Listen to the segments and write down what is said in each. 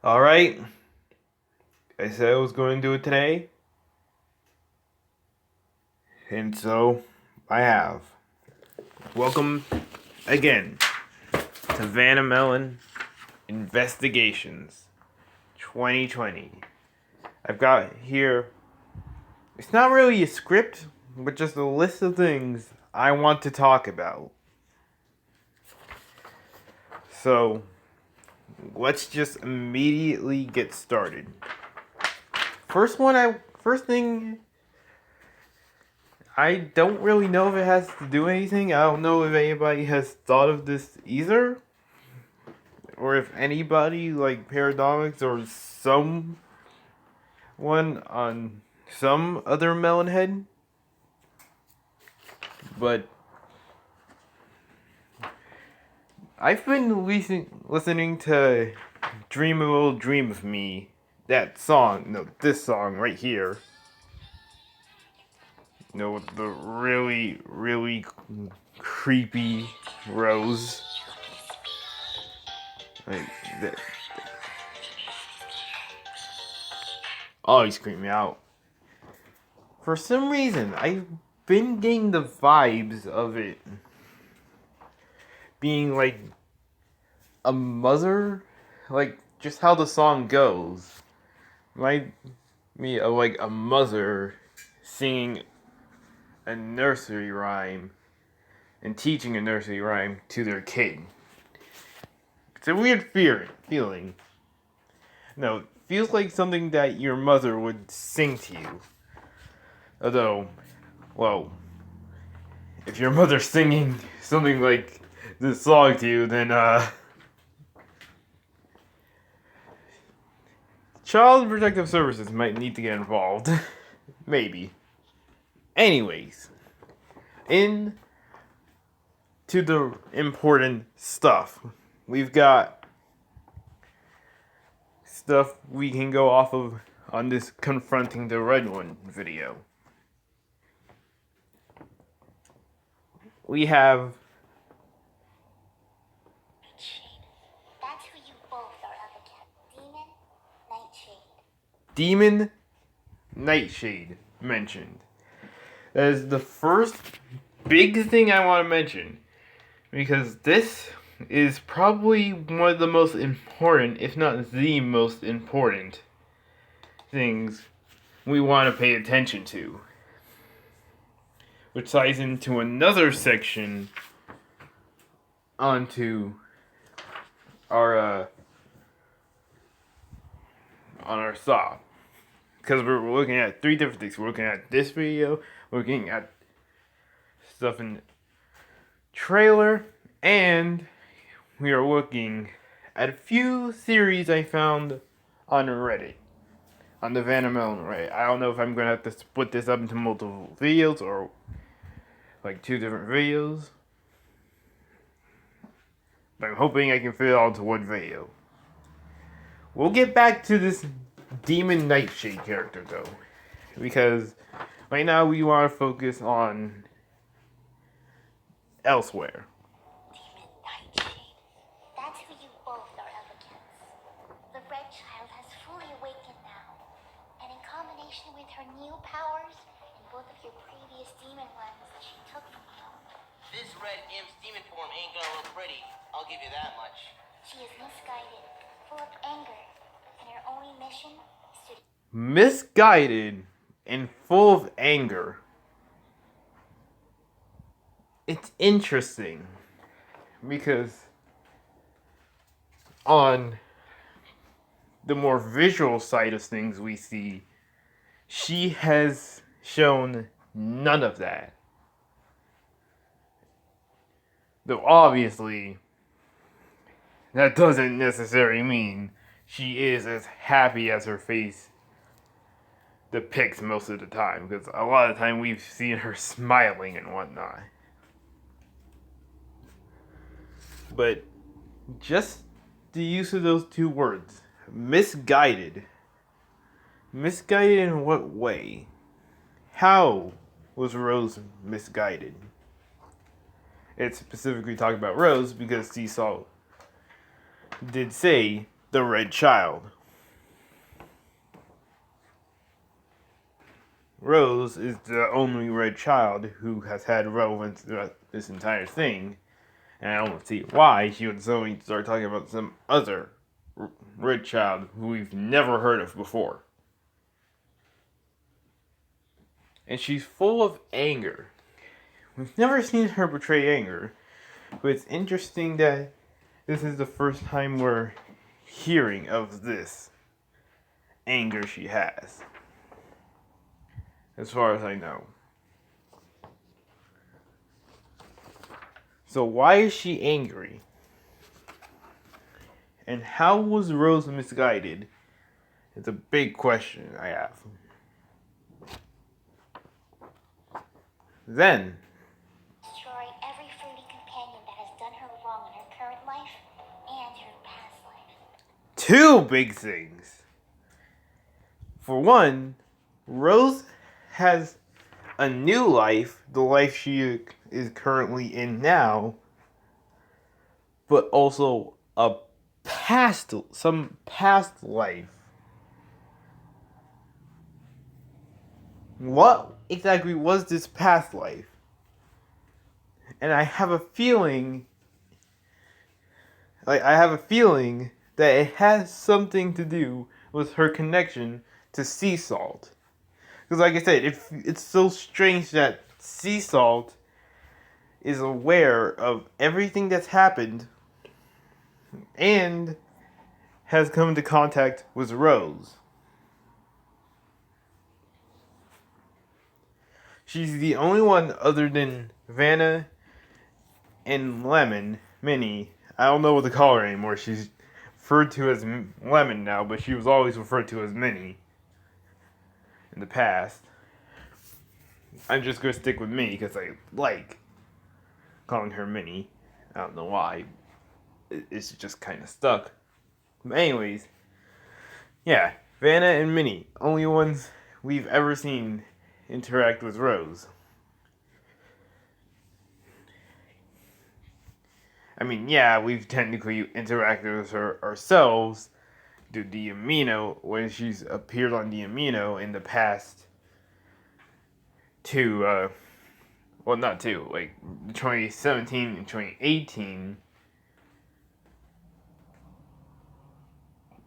Alright, I said I was going to do it today, and so I have. Welcome again to Vannamelon Investigations 2020. I've got here, it's not really a script, but just a list of things I want to talk about. So, let's just immediately get started. First thing, I don't really know if it has to do anything. I don't know if anybody has thought of this either. Or if anybody, like Paradomics or someone on some other Melonhead. But I've been listening to Dream a Little Dream of Me. That song, no, this song right here. You know, with the really, really creepy Rose. Like, that always creep me out. For some reason, I've been getting the vibes of it being like a mother, like just how the song goes. Remind me of like a mother singing a nursery rhyme and teaching a nursery rhyme to their kid. It's a weird feeling. No, it feels like something that your mother would sing to you. Although, well, if your mother's singing something like this song to you, then Child Protective Services might need to get involved. Maybe. Anyways, in to the important stuff. We've got stuff we can go off of on this Confronting the Red One video. We have Nightshade. That's who you both are up against. Nightshade. Demon Nightshade mentioned. That is the first big thing I want to mention. Because this is probably one of the most important, if not the most important, things we want to pay attention to. Which ties into another section onto our, on our saw. Because we're looking at three different things. We're looking at this video, we're looking at stuff in the trailer, and we are looking at a few theories I found on Reddit. On the Vannamelon Reddit. I don't know if I'm going to have to split this up into multiple videos or like two different videos. But I'm hoping I can fit it all into one video. We'll get back to this Demon Nightshade character though. Because right now we want to focus on elsewhere. Demon Nightshade. That's who you both are up against. The Red Child has fully awakened now. And in combination with her new powers and both of your previous demon ones that she took from you, This red imp's demon form ain't gonna look pretty. I'll give you that much. she is misguided, full of anger, and her only mission is to Misguided and full of anger. It's interesting because on the more visual side of things we see, she has shown none of that. Though obviously, that doesn't necessarily mean she is as happy as her face depicts most of the time, because a lot of the time we've seen her smiling and whatnot. But just the use of those two words, misguided. Misguided in what way? How was Rose misguided? It's specifically talking about Rose because Seesaw did say the red child. Rose is the only red child who has had relevance throughout this entire thing, and I don't see why she would suddenly start talking about some other red child who we've never heard of before. And she's full of anger. We've never seen her portray anger, but it's interesting that this is the first time we're hearing of this anger she has, as far as I know. So why is she angry? And how was Rose misguided? It's a big question I have. Then, Destroy every fruity companion that has done her wrong in her current life and her past life. two big things. For one, Rose has a new life, the life she is currently in now, but also some past life. What exactly was this past life? And I have a feeling that it has something to do with her connection to sea salt. Because like I said, it's so strange that sea salt is aware of everything that's happened and has come into contact with Rose. She's the only one other than Vanna and Minnie. I don't know what to call her anymore. She's referred to as Lemon now, but she was always referred to as Minnie in the past. I'm just going to stick with Minnie because I like calling her Minnie. I don't know why. It's just kind of stuck. But anyways, yeah, Vanna and Minnie, only ones we've ever seen interact with Rose. I mean, yeah, we've technically interacted with her ourselves through the Amino when she's appeared on the Amino in the past two, well, not two, like 2017 and 2018.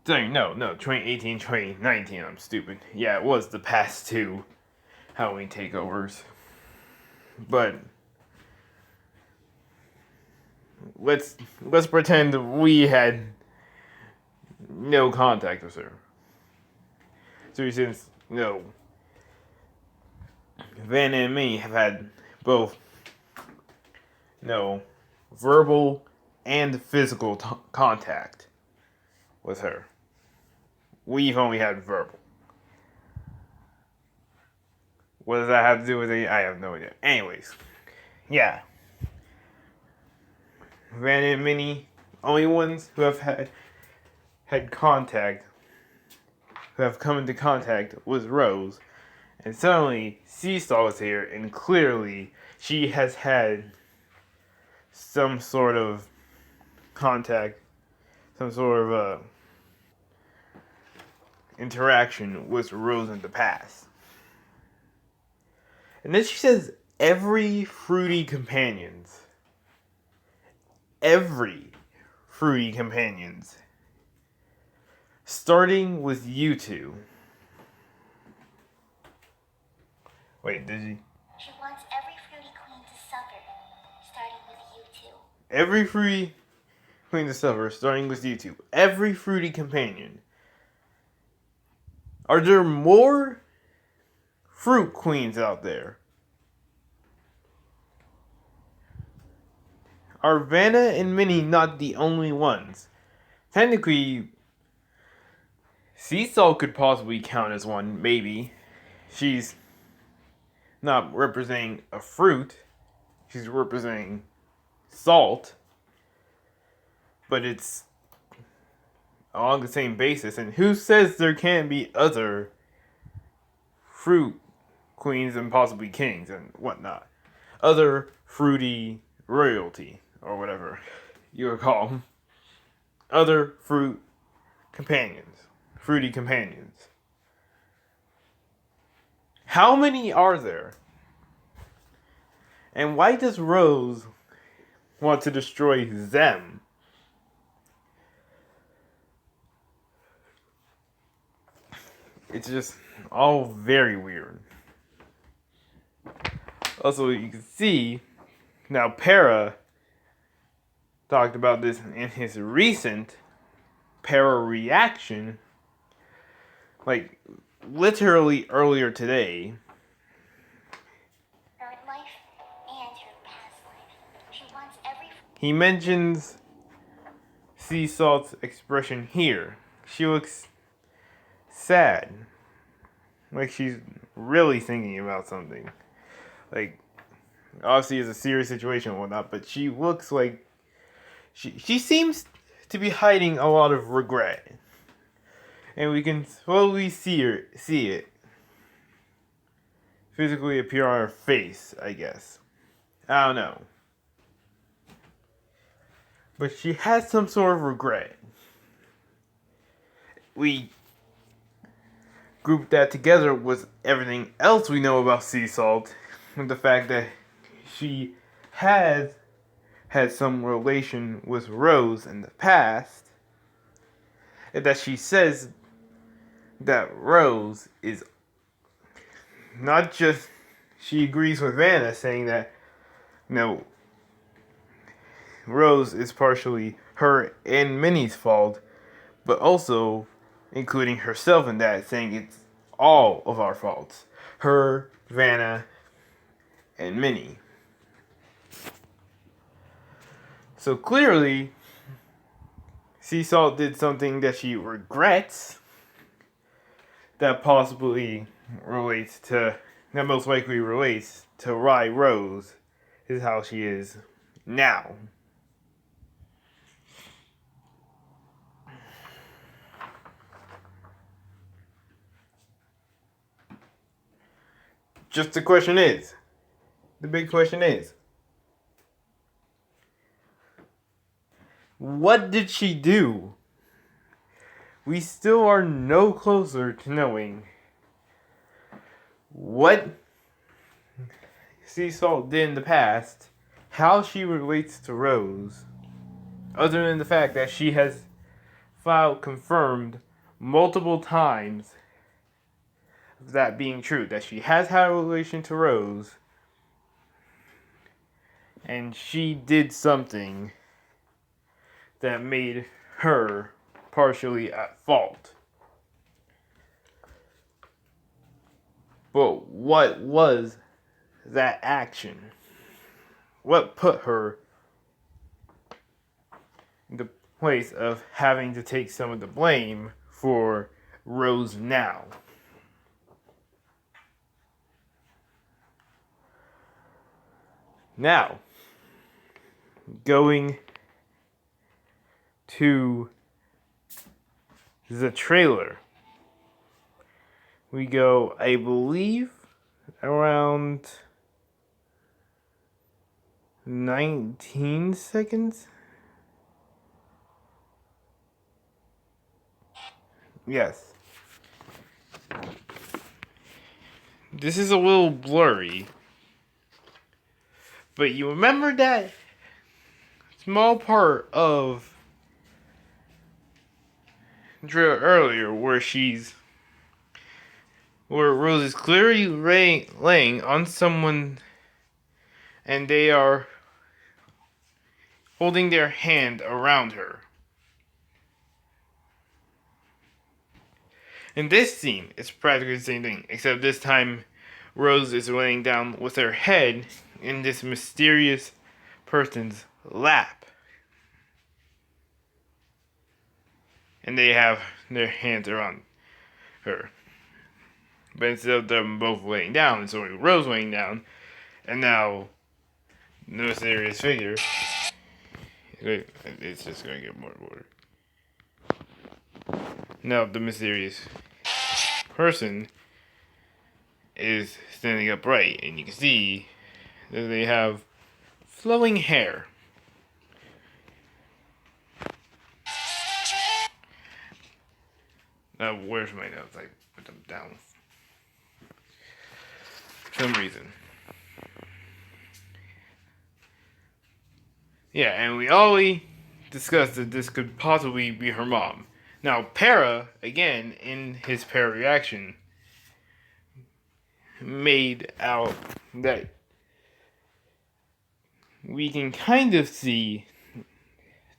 Sorry, no, 2018, 2019, I'm stupid. Yeah, it was the past two Halloween takeovers. But let's pretend we had no contact with her. So since Vanna and me have had both verbal and physical contact with her. We've only had verbal. What does that have to do with it? I have no idea. Anyways, yeah. Vanna and Minnie, only ones who have had contact, who have come into contact with Rose. And suddenly, Seesaw is here, and clearly she has had some sort of contact, some sort of interaction with Rose in the past. And then she says, every fruity companions. Starting with you two. Wait, did you? She wants every fruity queen to suffer, starting with you two. Every fruity queen to suffer, starting with you two. Every fruity companion. Are there more fruit queens out there? Are Vanna and Minnie not the only ones? Technically, Seesaw could possibly count as one, maybe. She's not representing a fruit. She's representing salt. But it's along the same basis. And who says there can't be other fruit queens and possibly kings and whatnot? Other fruity royalty, or whatever you would call them. Other fruit companions, fruity companions. How many are there? And why does Rose want to destroy them? It's just all very weird. Also, you can see now Para talked about this in his recent Para reaction, like literally earlier today. Current life and her past life. She wants every. He mentions Sea Salt's expression here. She looks sad, like she's really thinking about something. Like, obviously, it's a serious situation and whatnot, but she looks like she seems to be hiding a lot of regret, and we can slowly see it physically appear on her face. I guess I don't know, but she has some sort of regret. We group that together with everything else we know about Sea Salt, and the fact that she has had some relation with Rose in the past, and that she says that Rose is not just, she agrees with Vanna saying that, no, Rose is partially her and Minnie's fault, but also including herself in that, saying it's all of our faults. Her, Vanna, and Minnie. So clearly, Sea Salt did something that she regrets, that possibly relates to, that most likely relates to why Rose is how she is now. Just the question is, the big question is, what did she do? We still are no closer to knowing what Sea Salt did in the past, how she relates to Rose, other than the fact that she has filed confirmed multiple times that being true, that she has had a relation to Rose, and she did something that made her partially at fault. But what was that action? What put her in the place of having to take some of the blame for Rose now? Now, going to the trailer, we go, I believe, around 19 seconds. Yes. This is a little blurry. But you remember that small part of drill earlier where Rose is clearly laying on someone and they are holding their hand around her. In this scene, it's practically the same thing, except this time Rose is laying down with her head in this mysterious person's lap. And they have their hands around her. But instead of them both laying down, it's only Rose laying down. And now, the mysterious figure. It's just going to get more water. Now, the mysterious person is standing upright. And you can see that they have flowing hair. Where's my notes? I put them down. For some reason. Yeah, and we already discussed that this could possibly be her mom. Now, Para, again, in his Para reaction, made out that we can kind of see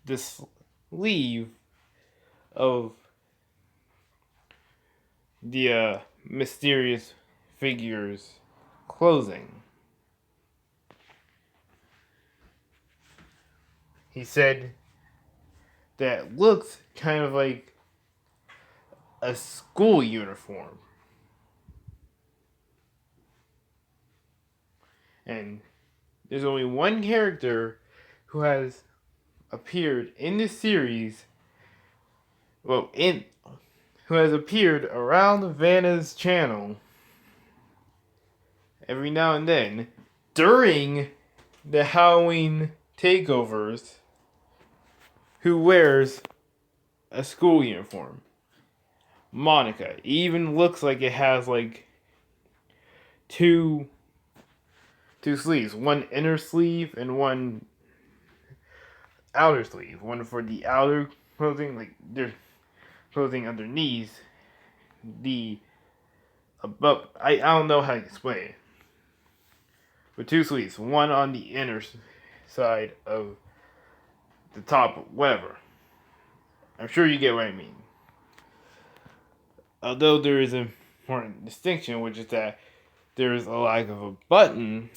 the sleeve of the mysterious figure's clothing. He said that looks kind of like a school uniform. And there's only one character who has appeared in this series, who has appeared around Vanna's channel every now and then during the Halloween takeovers, who wears a school uniform. Monica even looks like it has like two sleeves, one inner sleeve and one outer sleeve, one for the outer clothing, like their clothing underneath the above. I don't know how to explain it. With two sleeves, one on the inner side of the top, whatever. I'm sure you get what I mean. Although there is an important distinction, which is that there is a lack of a button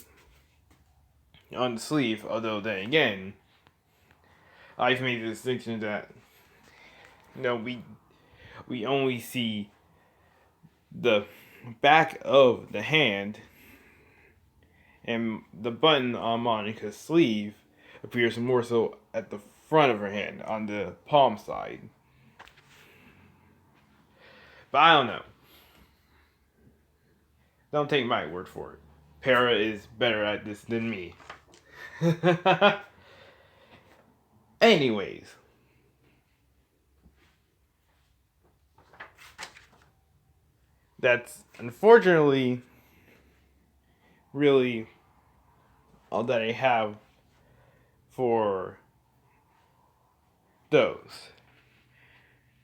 on the sleeve. Although then again, I've made the distinction that we only see the back of the hand, and the button on Monica's sleeve appears more so at the front of her hand, on the palm side. But I don't know. Don't take my word for it. Para is better at this than me. Anyways. That's unfortunately really all that I have for those.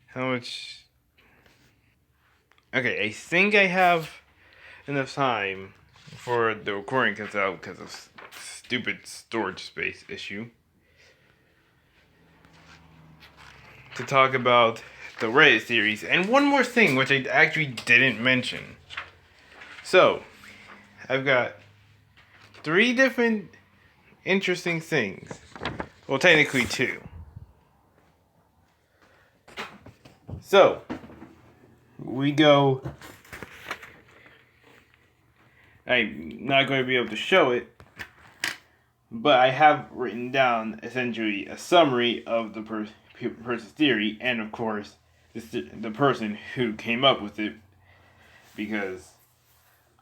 How much? Okay, I think I have enough time before the recording comes out because of stupid storage space issue to talk about the Reddit series. And one more thing which I actually didn't mention. So, I've got 3 different interesting things. Well, technically 2. So, we go. I'm not going to be able to show it, but I have written down essentially a summary of the person's theory, and of course, the person who came up with it, because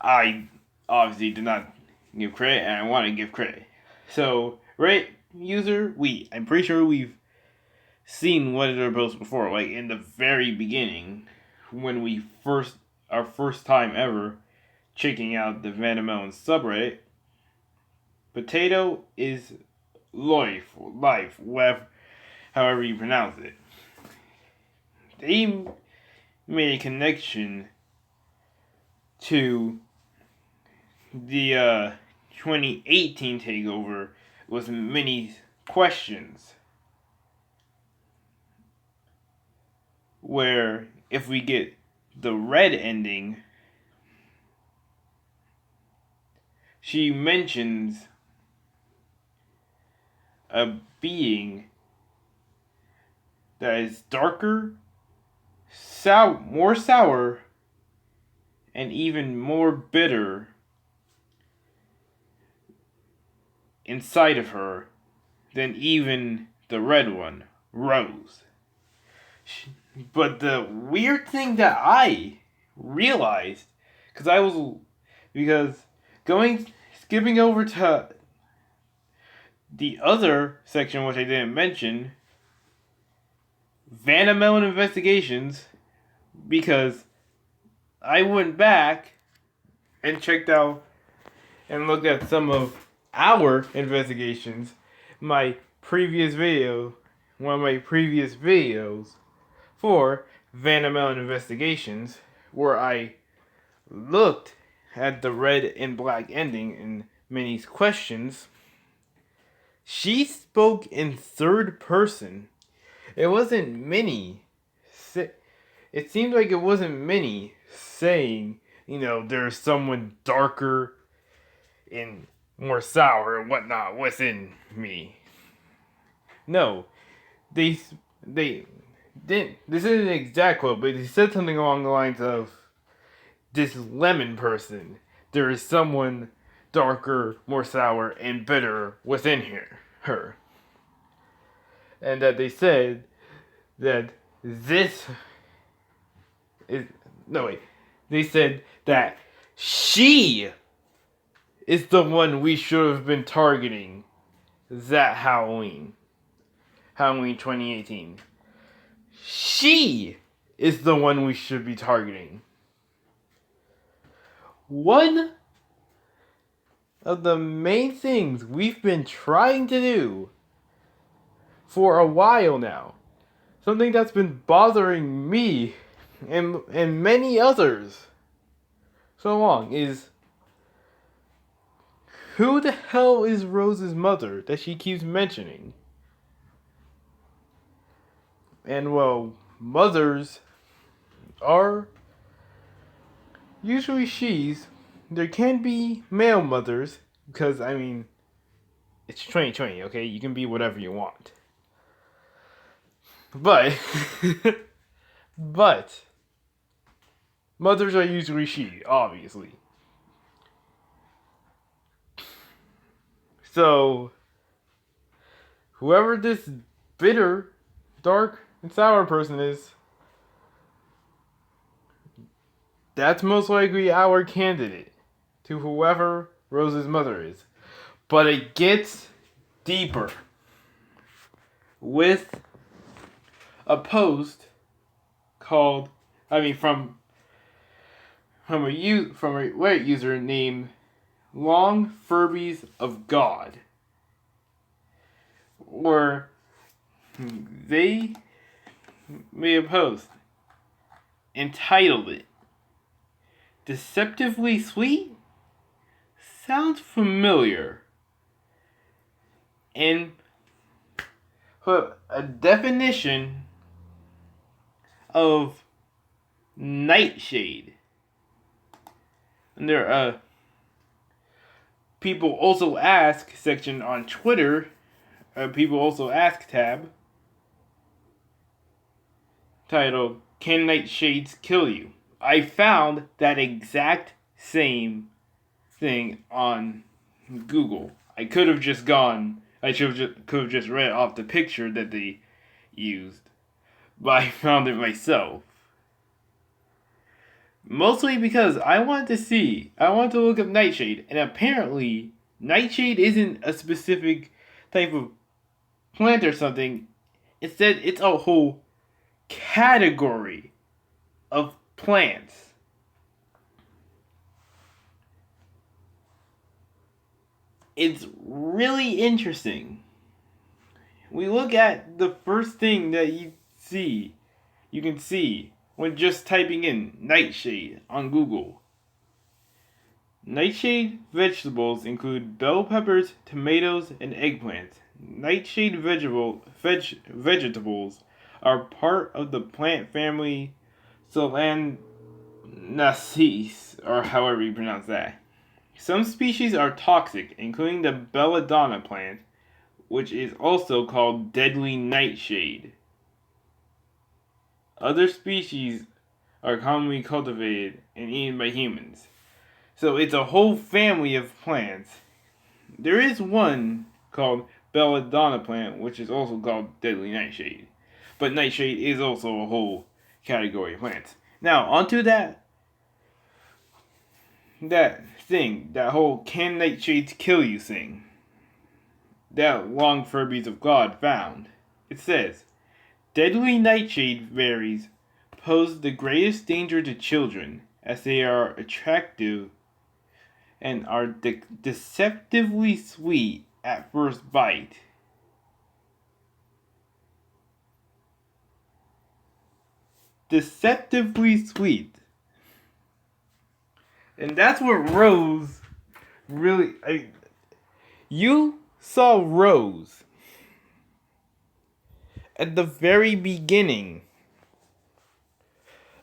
I obviously did not give credit, and I want to give credit. So, Reddit user, I'm pretty sure we've seen one of their posts before, like in the very beginning, when our first time ever checking out the Vannamelon subreddit. Potato is life, however you pronounce it. They made a connection to the 2018 takeover with many questions, where if we get the red ending, she mentions a being that is darker, more sour, and even more bitter inside of her than even the red one, Rose. But the weird thing that I realized, skipping over to the other section which I didn't mention, Vannamelon Investigations, because I went back and checked out and looked at some of our investigations. My previous video, one of my previous videos for Vannamelon investigations, where I looked at the red and black ending in Minnie's questions. She spoke in third person. It wasn't Minnie. It seemed like it wasn't Minnie saying, there's someone darker and more sour and whatnot within me. No, they didn't. This isn't an exact quote, but they said something along the lines of, "This lemon person, there is someone darker, more sour, and bitter within her." And that they said that this is no wait. They said that she is the one we should have been targeting that Halloween 2018. She is the one we should be targeting. One of the main things we've been trying to do for a while now, something that's been bothering me and many others so long, is who the hell is Rose's mother that she keeps mentioning? And well, mothers are usually she's. There can be male mothers, because, it's 2020, okay? You can be whatever you want. But, but, mothers are usually she, obviously. So, whoever this bitter, dark, and sour person is, that's most likely our candidate to whoever Rose's mother is. But it gets deeper with a post called, from a Reddit user named Long Furbies of God, where they made a post entitled it "Deceptively Sweet?" Sounds familiar. And put a definition of Nightshade under a People Also Ask section on Twitter, People Also Ask tab, titled, "Can Nightshades Kill You?" I found that exact same thing on Google. I could have just read off the picture that they used, but I found it myself. Mostly because I wanted to look up Nightshade, and apparently Nightshade isn't a specific type of plant or something. Instead, it's a whole category of plants. It's really interesting. We look at the first thing that you can see when just typing in Nightshade on Google. Nightshade vegetables include bell peppers, tomatoes, and eggplants. Nightshade vegetables are part of the plant family Solanaceae, or however you pronounce that. Some species are toxic, including the belladonna plant, which is also called deadly nightshade. Other species are commonly cultivated and eaten by humans. So it's a whole family of plants. There is one called belladonna plant, which is also called deadly nightshade. But nightshade is also a whole category of plants. Now, onto that whole "can nightshades kill you" thing that Long Furbies of God found. It says, deadly nightshade varies pose the greatest danger to children, as they are attractive and are deceptively sweet at first bite. Deceptively sweet. And that's what Rose really... you saw Rose at the very beginning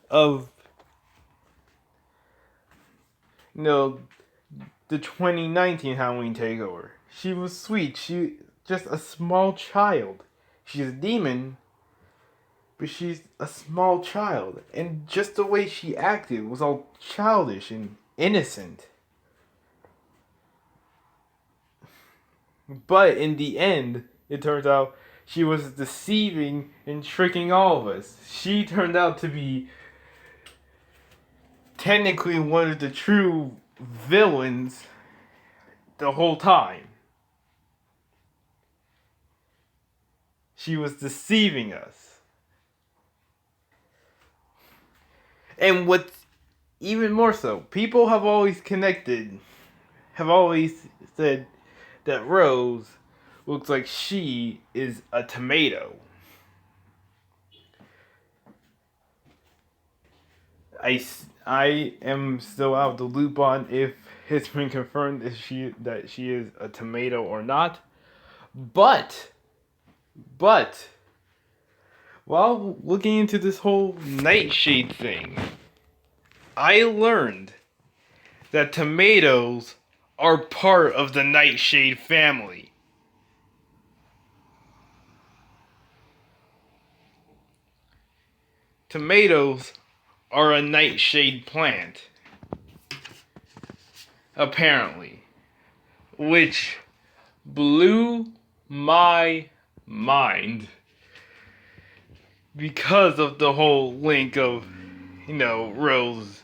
of, the 2019 Halloween Takeover. She was sweet. She just a small child. She's a demon, but she's a small child. And just the way she acted was all childish and innocent. But in the end, it turns out she was deceiving and tricking all of us. She turned out to be technically one of the true villains the whole time. She was deceiving us. And what's even more so, people have always said that Rose looks like she is a tomato. I am still out of the loop on if it's been confirmed that she is a tomato or not. But while looking into this whole Nightshade thing, I learned that tomatoes are part of the Nightshade family. Tomatoes are a nightshade plant, apparently, which blew my mind because of the whole link of, Rose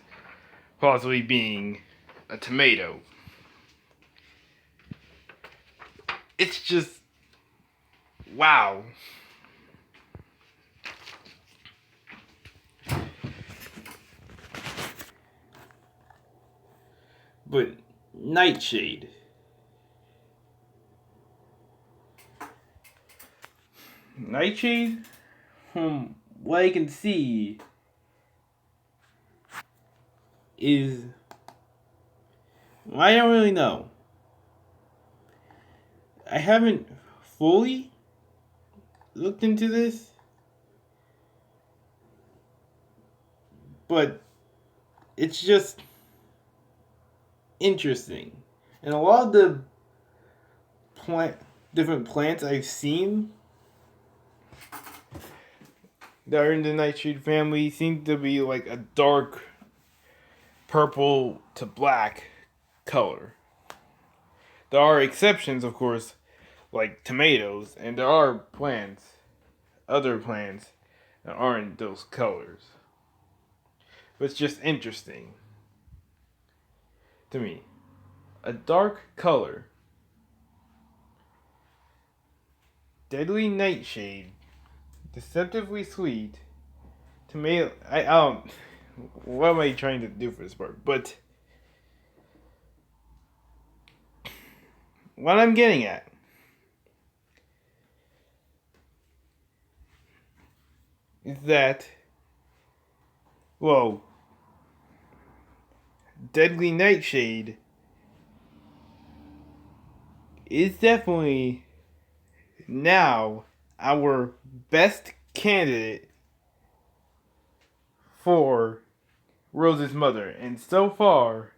possibly being a tomato. It's just, wow. But Nightshade. Nightshade, from what I can see, is... I don't really know. I haven't fully looked into this, but it's just interesting. And a lot of the different plants I've seen that are in the Nightshade family seem to be like a dark purple to black color. There are exceptions, of course, like tomatoes, and there are other plants that aren't those colors. But it's just interesting to me. A dark color, deadly nightshade, deceptively sweet, tomato. I don't. What am I trying to do for this part? But what I'm getting at is that, well, deadly nightshade is definitely now our best candidate for Rose's mother. And so far,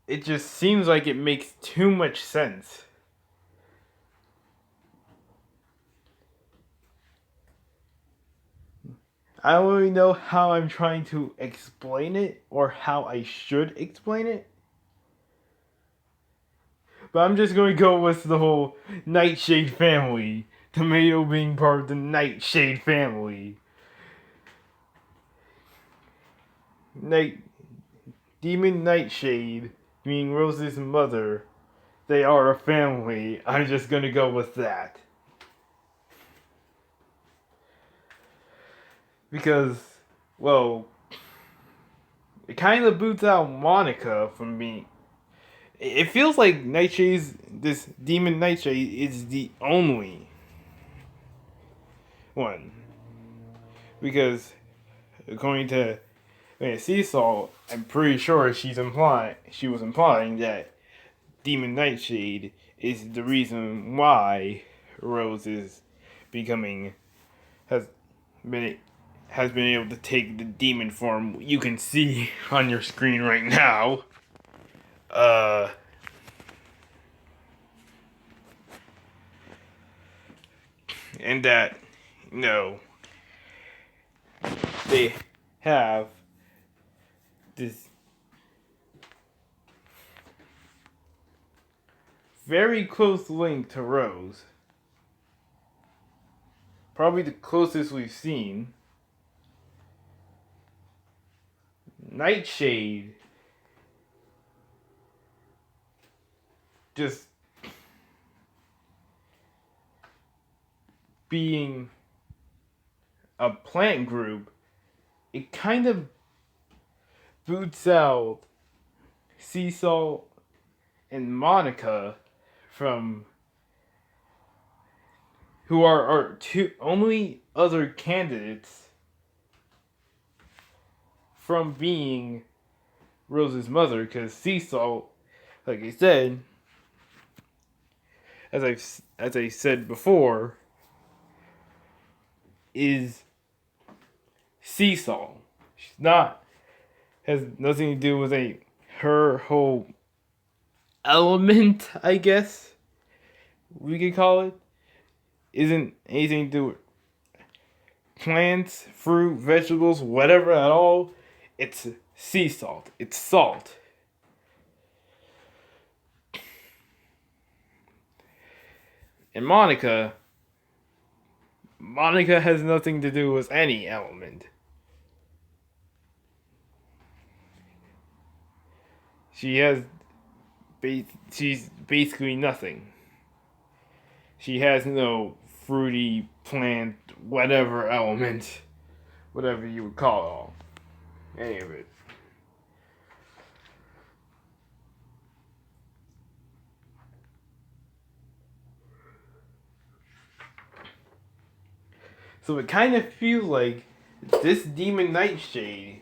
it just seems like it makes too much sense. I don't really know how I'm trying to explain it or how I should explain it. But I'm just going to go with the whole Nightshade family. Tomato being part of the Nightshade family. Demon Nightshade being Rose's mother. They are a family. I'm just going to go with that. because, well, it kind of boots out Monica from being. It feels like this demon Nightshade is the only one. Because, according to Seesaw, I'm pretty sure she was implying that Demon Nightshade is the reason why Rose is becoming has been has been able to take the demon form you can see on your screen right now. And that, you know, they have this very close link to Rose. Probably the closest we've seen. Nightshade just being a plant group, it kind of boots out Seesaw and Monica from who are our two only other candidates from being Rose's mother, because Seesaw, like I said, as I said before, is Seesaw. She's not has nothing to do with her whole element, I guess we could call it. Isn't anything to do with plants, fruit, vegetables, whatever at all. It's sea salt. It's salt. And Monica has nothing to do with any element. She's basically nothing. She has no fruity plant, whatever element, whatever you would call it, any of it. So it kind of feels like this demon Nightshade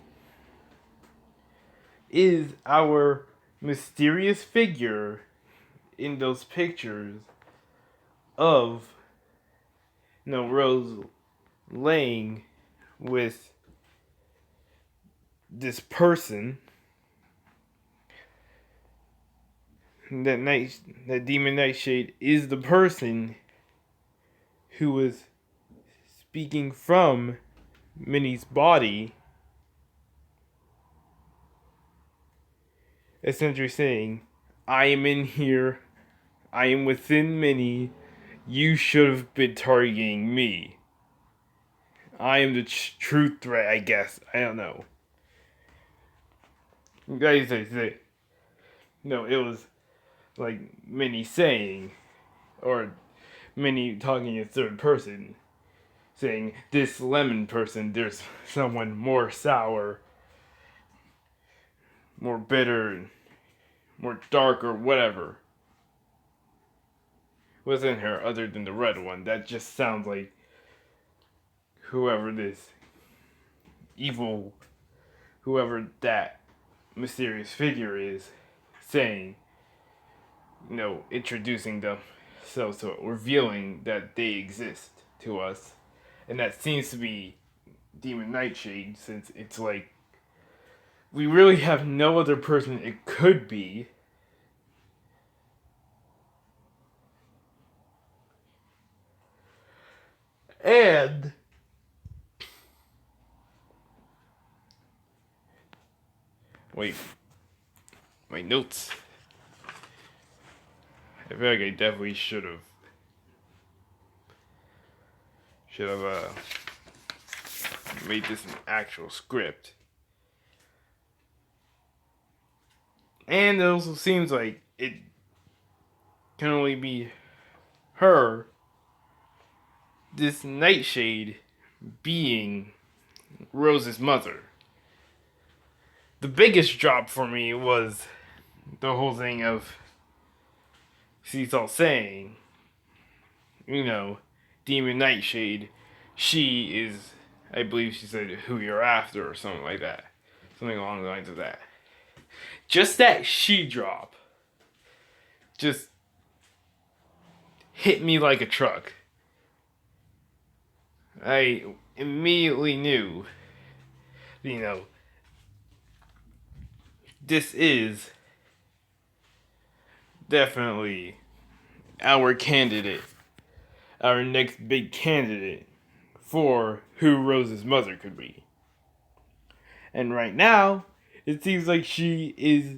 is our mysterious figure in those pictures of Rose laying with this person. That demon Nightshade is the person who was speaking from Minnie's body, essentially saying, I am in here, I am within Minnie, you should have been targeting me. I am the true threat, I guess. I don't know. You guys say, no, it was like Minnie saying, or Minnie talking in third person, saying, this lemon person, there's someone more sour, more bitter, more dark, or whatever within her other than the red one. That just sounds like whoever this evil, whoever that mysterious figure is, saying, introducing themselves to it, revealing that they exist to us. And that seems to be Demon Nightshade, since it's like we really have no other person it could be. And wait, my notes. I feel like I definitely should have made this an actual script. And it also seems like it can only be her, this Nightshade being Rose's mother. The biggest drop for me was the whole thing of Cecil saying, Demon Nightshade, she is, I believe she said, who you're after, or something like that. Something along the lines of that. Just that she drop just hit me like a truck. I immediately knew, this is definitely our candidate, our next big candidate for who Rose's mother could be. And right now, it seems like she is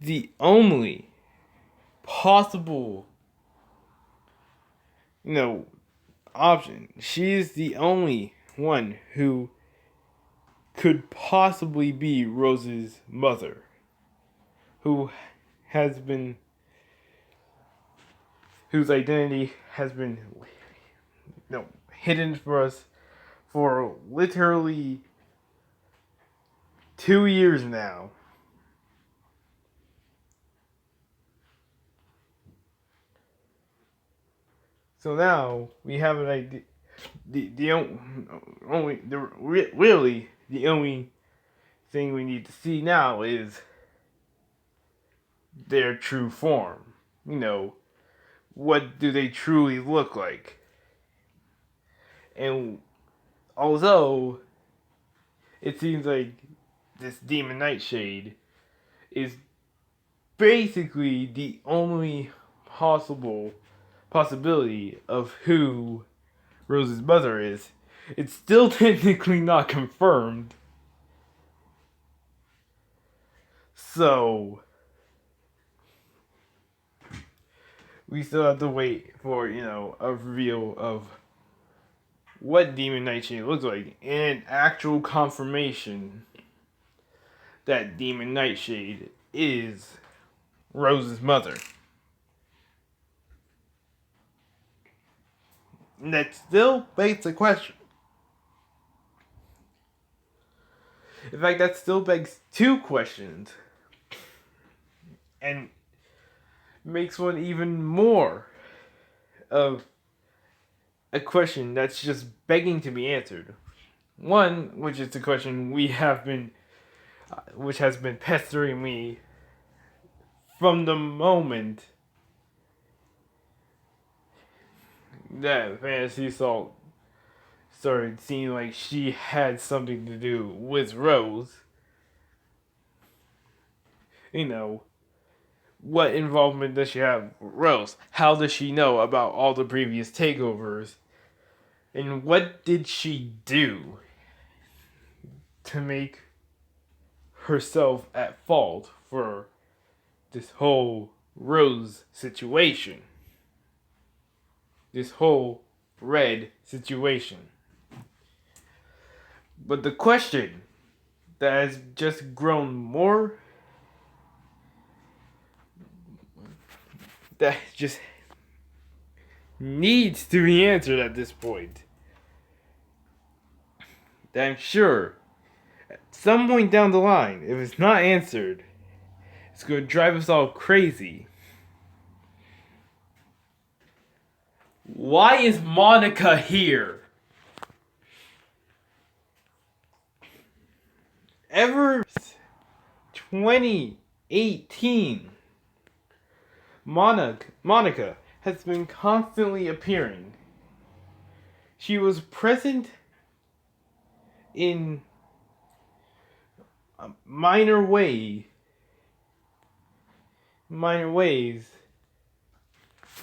the only possible, option. She is the only one who could possibly be Rose's mother, whose identity has been hidden for us for literally 2 years now. So now we have an idea. The only thing we need to see now is their true form. What do they truly look like? And although it seems like this Demon Nightshade is basically the only possibility of who Rose's mother is, it's still technically not confirmed. So we still have to wait for, a reveal of what Demon Nightshade looks like and actual confirmation that Demon Nightshade is Rose's mother. And that still begs the question. In fact, that still begs two questions. And makes one even more of a question that's just begging to be answered. One, which is the question which has been pestering me from the moment that Fantasy Assault started seeming like she had something to do with Rose. What involvement does she have with Rose? How does she know about all the previous takeovers? And what did she do to make herself at fault for this whole Rose situation? This whole Red situation. But the question that has just grown more, that just needs to be answered at this point, that I'm sure at some point down the line, if it's not answered, it's going to drive us all crazy. Why is Monica here? Ever since 2018, Monica has been constantly appearing. She was present in minor ways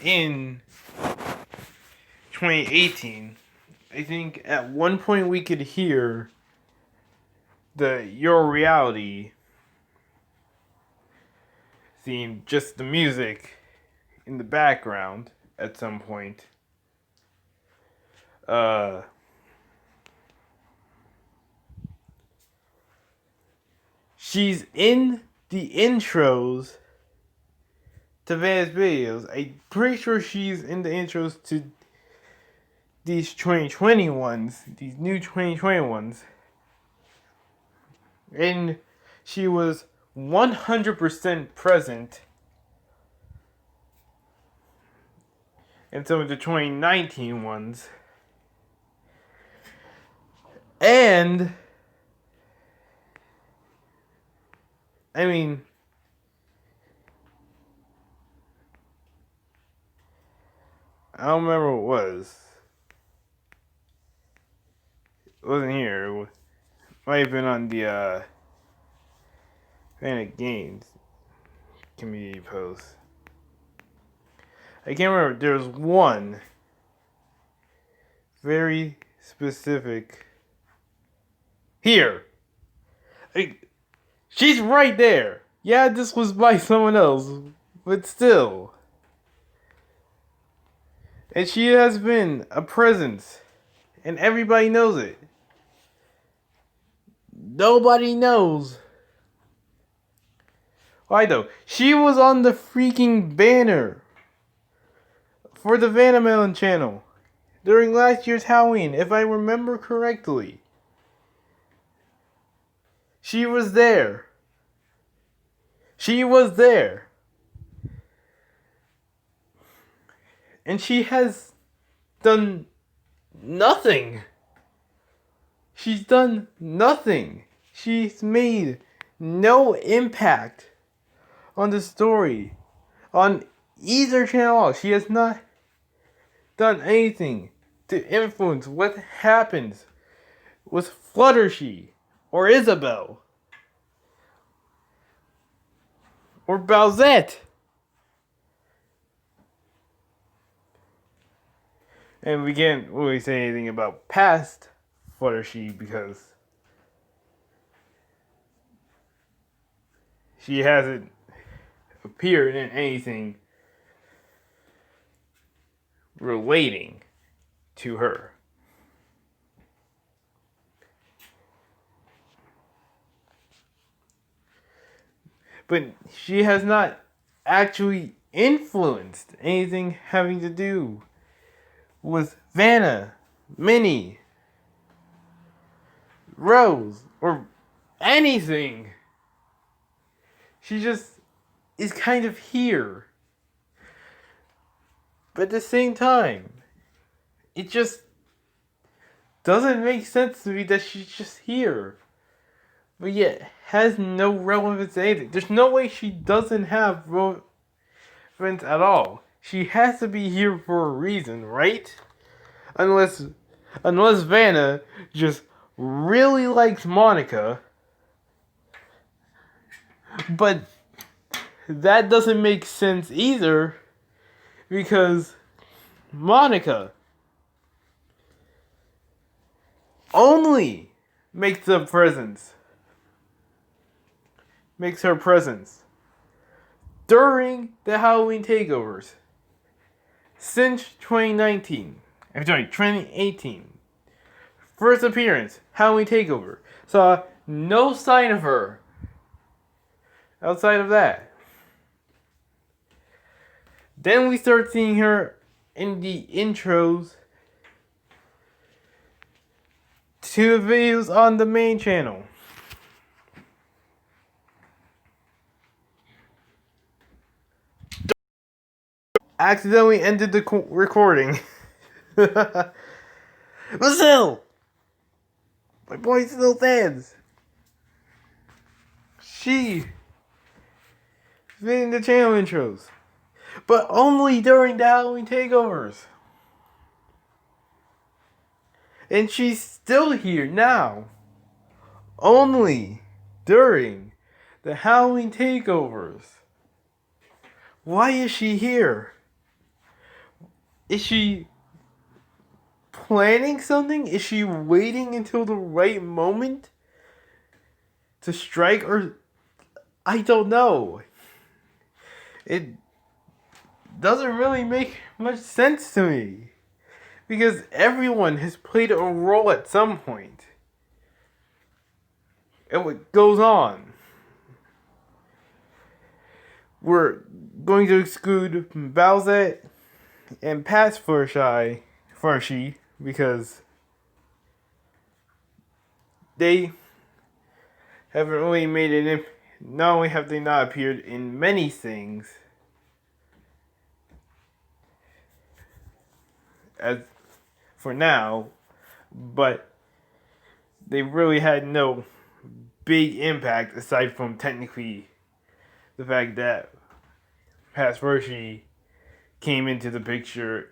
in 2018. I think at one point we could hear the Your Reality theme, just the music in the background at some point. She's in the intros to Van's videos. I'm pretty sure she's in the intros to these 2020 ones, these new 2020 ones, and she was 100% present in some of the 2019 ones. And I mean, I don't remember what it was. It wasn't here. It might have been on the Panic Games community post. I can't remember. There's one very specific. Here! She's right there! Yeah, this was by someone else, but still. And she has been a presence, and everybody knows it. Nobody knows. Why though? She was on the freaking banner for the Vannamelon channel during last year's Halloween, if I remember correctly. She was there. She was there. And she has done nothing. She's done nothing. She's made no impact on the story on either channel. She has not done anything to influence what happens with Fluttershy or Isabel or Bowsette. And we can't really say anything about past Fluttershy because she hasn't appeared in anything relating to her. But she has not actually influenced anything having to do with Vanna, Minnie, Rose, or anything. She just is kind of here. But at the same time, it just doesn't make sense to me that she's just here. But yet has no relevance to anything. There's no way she doesn't have relevance at all. She has to be here for a reason, right? Unless Vanna just really likes Monica. But that doesn't make sense either, because Monica only makes her presence during the Halloween takeovers since 2019. I'm sorry, 2018. First appearance, Halloween takeover. Saw no sign of her outside of that. Then we start seeing her in the intros to the videos on the main channel. Accidentally ended the recording. But still, my point still stands. She in the channel intros, but only during the Halloween takeovers. And she's still here now, only during the Halloween takeovers. Why is she here? Is she planning something? Is she waiting until the right moment to strike? Or I don't know. It doesn't really make much sense to me, because everyone has played a role at some point. And what goes on? We're going to exclude Bowsette and past Fluttershy because they haven't really made it. Not only have they not appeared in many things, as for now, but they really had no big impact aside from technically the fact that Paspershi came into the picture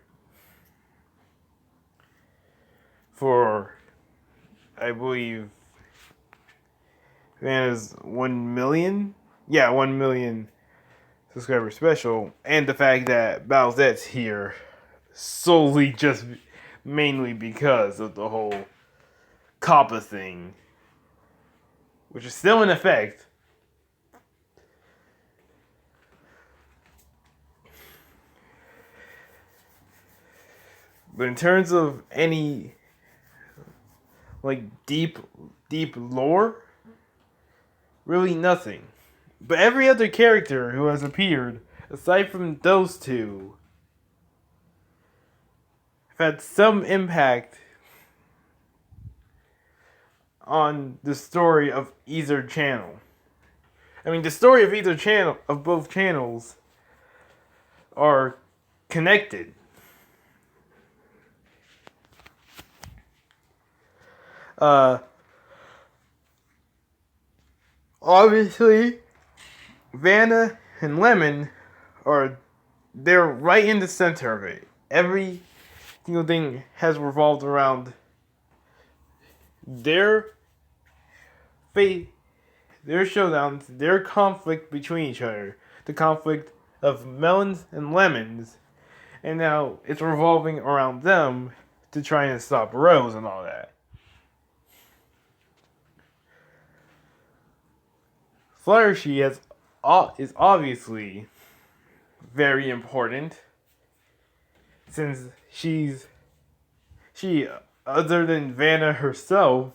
for, I believe, Vanna's 1 million? Yeah, 1 million subscriber special, and the fact that Bowsette's here solely just mainly because of the whole Kappa thing, which is still in effect. But in terms of any like deep lore, really nothing. But every other character who has appeared, aside from those two, have had some impact on the story of either channel. I mean, the story of either channel, of both channels, are connected. Obviously, Vanna and Lemon they're right in the center of it. Every single thing has revolved around their fate, their showdowns, their conflict between each other, the conflict of melons and lemons, and now it's revolving around them to try and stop Rose and all that. Fluttershy is obviously very important since she, other than Vanna herself,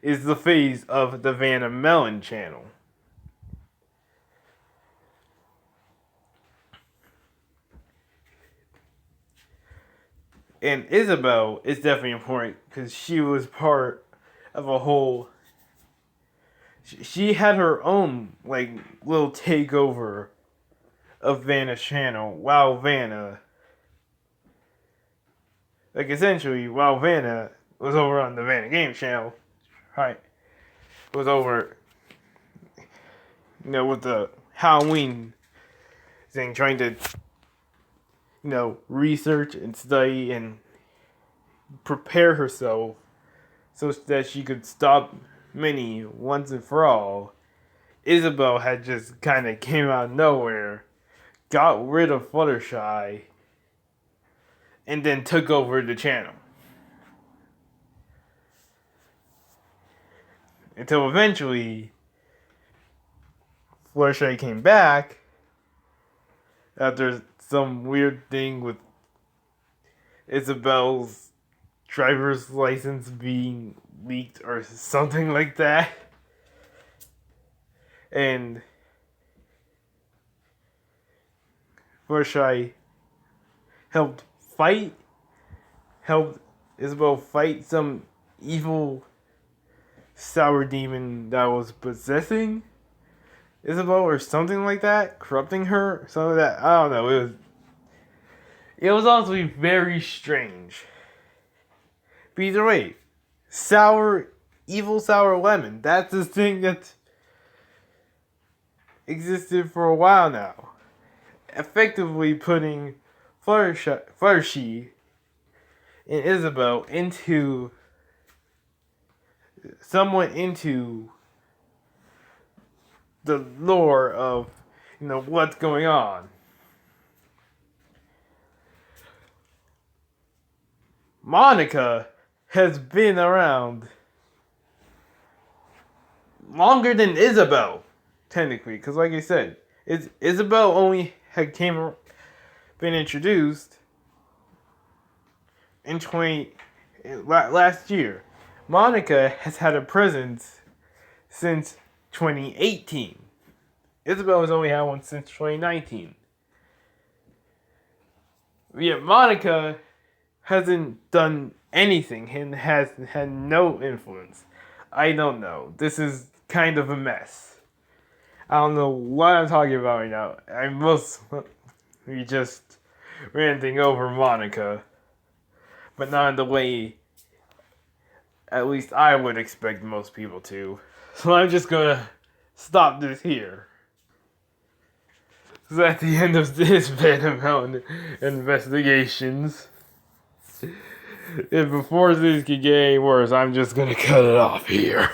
is the face of the Vannamelon channel. And Isabel is definitely important because she was part of a whole. She had her own like little takeover of Vanna's channel while Vanna, like essentially while Vanna was over on the Vanna Games channel, right? Was over, with the Halloween thing, trying to, research and study and prepare herself so that she could stop Minnie once and for all. Isabel had just kind of came out of nowhere, got rid of Fluttershy, and then took over the channel. Until eventually, Fluttershy came back after some weird thing with Isabel's driver's license being leaked or something like that. And Fluttershy helped Isabel fight some evil sour demon that was possessing Isabel or something like that, corrupting her, something like that. I don't know. It was honestly very strange. But either way, evil sour lemon. That's this thing that existed for a while now, effectively putting Fluttershy and Isabel somewhat into the lore of what's going on. Monica has been around longer than Isabel, technically, because like I said, Isabel only had been introduced in last year. Monica has had a presence since 2018. Isabel has only had one since 2019. Yet Monica hasn't done anything and has had no influence. I don't know. This is kind of a mess. I don't know what I'm talking about right now. I must be just ranting over Monica, but not in the way at least I would expect most people to. So I'm just gonna stop this here. So at the end of this Vannamelon investigations, if before this could get any worse, I'm just gonna cut it off here.